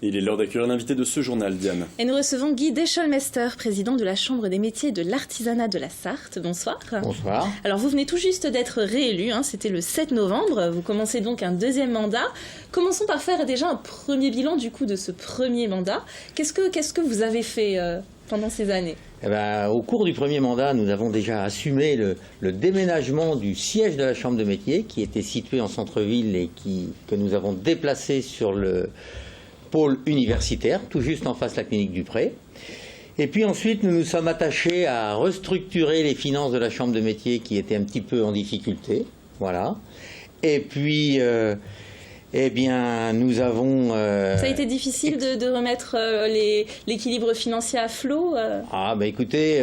Et il est l'heure d'accueillir l'invité de ce journal, Diane. Et nous recevons Guy Descholmester, président de la Chambre des métiers et de l'artisanat de la Sarthe. Bonsoir. Bonsoir. Alors vous venez tout juste d'être réélu, c'était le 7 novembre. Vous commencez donc un deuxième mandat. Commençons par faire déjà un premier bilan du coup de ce premier mandat. Qu'est-ce que vous avez fait pendant ces années ? Au cours du premier mandat, nous avons déjà assumé le déménagement du siège de la Chambre de métiers qui était situé en centre-ville et que nous avons déplacé sur le pôle universitaire, tout juste en face de la clinique du Pré. Et puis ensuite, nous nous sommes attachés à restructurer les finances de la Chambre de métiers qui étaient un petit peu en difficulté. Voilà. Et puis, nous avons... Ça a été difficile de remettre l'équilibre financier à flot Écoutez,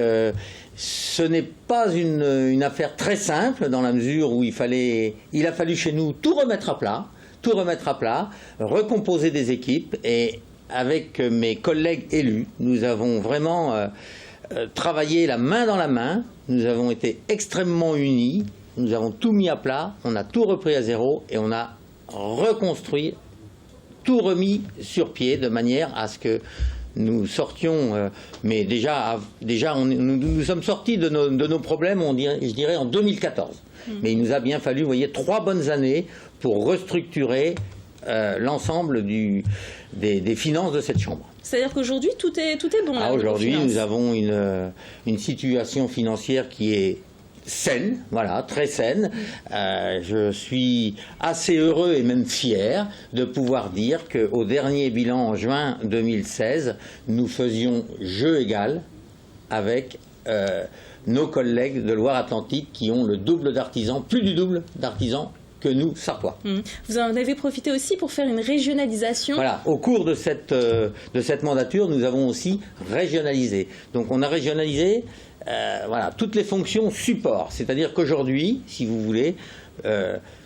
ce n'est pas une affaire très simple dans la mesure où il a fallu chez nous tout remettre à plat, recomposer des équipes et avec mes collègues élus, nous avons vraiment travaillé la main dans la main, nous avons été extrêmement unis, nous avons tout mis à plat, on a tout repris à zéro et on a reconstruit, tout remis sur pied de manière à ce que nous sortions, mais déjà nous sommes sortis de nos problèmes, je dirais en 2014. Mais il nous a bien fallu, vous voyez, 3 bonnes années pour restructurer l'ensemble des finances de cette Chambre. C'est-à-dire qu'aujourd'hui, tout est bon là. Aujourd'hui, nous avons une situation financière qui est saine, voilà, très saine. Je suis assez heureux et même fier de pouvoir dire qu'au dernier bilan en juin 2016, nous faisions jeu égal avec nos collègues de Loire-Atlantique qui ont le double d'artisans, plus du double d'artisans que nous, Sartois. Vous en avez profité aussi pour faire une régionalisation. Voilà, au cours de cette mandature, nous avons aussi régionalisé. Donc on a régionalisé toutes les fonctions support. C'est-à-dire qu'aujourd'hui, si vous voulez, vous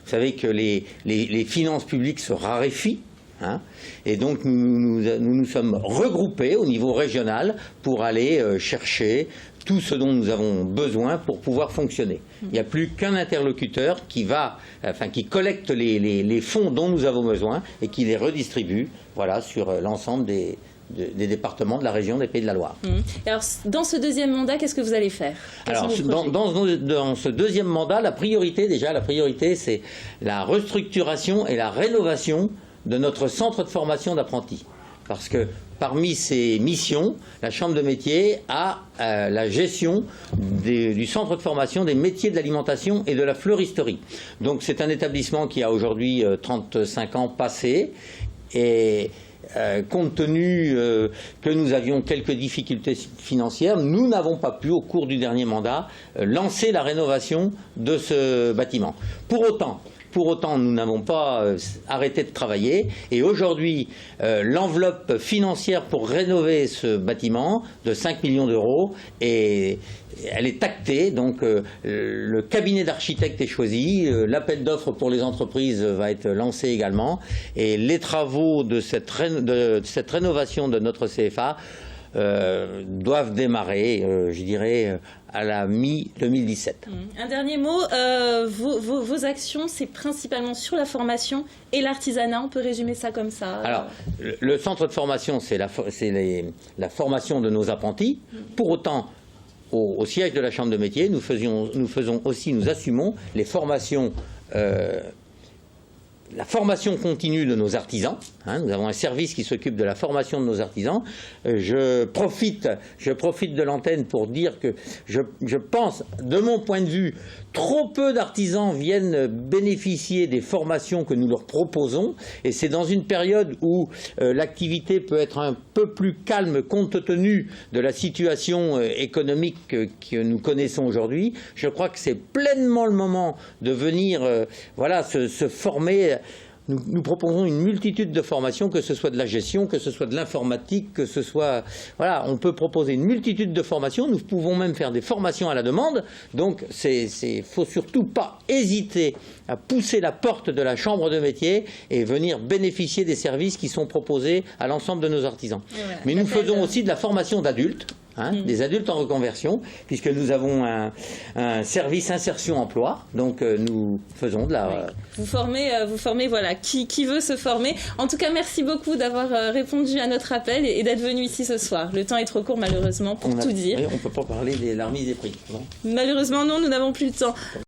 savez que les finances publiques se raréfient. Et donc nous sommes regroupés au niveau régional pour aller chercher tout ce dont nous avons besoin pour pouvoir fonctionner. Il n'y a plus qu'un interlocuteur qui collecte les fonds dont nous avons besoin et qui les redistribue sur l'ensemble des départements de la région des Pays de la Loire. Alors, dans ce deuxième mandat, qu'est-ce que vous allez faire? Dans ce deuxième mandat, la priorité, c'est la restructuration et la rénovation de notre centre de formation d'apprentis. Parce que parmi ses missions, la Chambre de métiers a la gestion du centre de formation des métiers de l'alimentation et de la fleuristerie. Donc c'est un établissement qui a aujourd'hui 35 ans passés et compte tenu que nous avions quelques difficultés financières, nous n'avons pas pu, au cours du dernier mandat, lancer la rénovation de ce bâtiment. Pour autant, nous n'avons pas arrêté de travailler et aujourd'hui, l'enveloppe financière pour rénover ce bâtiment de 5 millions d'euros elle est actée, donc le cabinet d'architectes est choisi, l'appel d'offres pour les entreprises va être lancé également et les travaux de cette rénovation de notre CFA doivent démarrer, je dirais, à la mi-2017. Un dernier mot, vos actions, c'est principalement sur la formation et l'artisanat, on peut résumer ça comme ça? Alors, le centre de formation, c'est la formation de nos apprentis. Pour autant, au siège de la Chambre de métiers, nous assumons les formations la formation continue de nos artisans. Nous avons un service qui s'occupe de la formation de nos artisans. Je profite de l'antenne pour dire que je pense, de mon point de vue, trop peu d'artisans viennent bénéficier des formations que nous leur proposons. Et c'est dans une période où l'activité peut être un peu plus calme compte tenu de la situation économique que nous connaissons aujourd'hui. Je crois que c'est pleinement le moment de venir se former. Nous proposons une multitude de formations, que ce soit de la gestion, que ce soit de l'informatique, que ce soit... Voilà, on peut proposer une multitude de formations. Nous pouvons même faire des formations à la demande. Donc, il ne faut surtout pas hésiter à pousser la porte de la Chambre de métiers et venir bénéficier des services qui sont proposés à l'ensemble de nos artisans. Voilà, mais nous faisons aussi de la formation d'adultes. des adultes en reconversion, puisque nous avons un service insertion emploi, donc nous faisons de la... Vous formez voilà, qui veut se former. En tout cas, merci beaucoup d'avoir répondu à notre appel et d'être venu ici ce soir. Le temps est trop court, malheureusement, pour tout dire. On ne peut pas parler de la remise des prix. Non, malheureusement, non, nous n'avons plus le temps.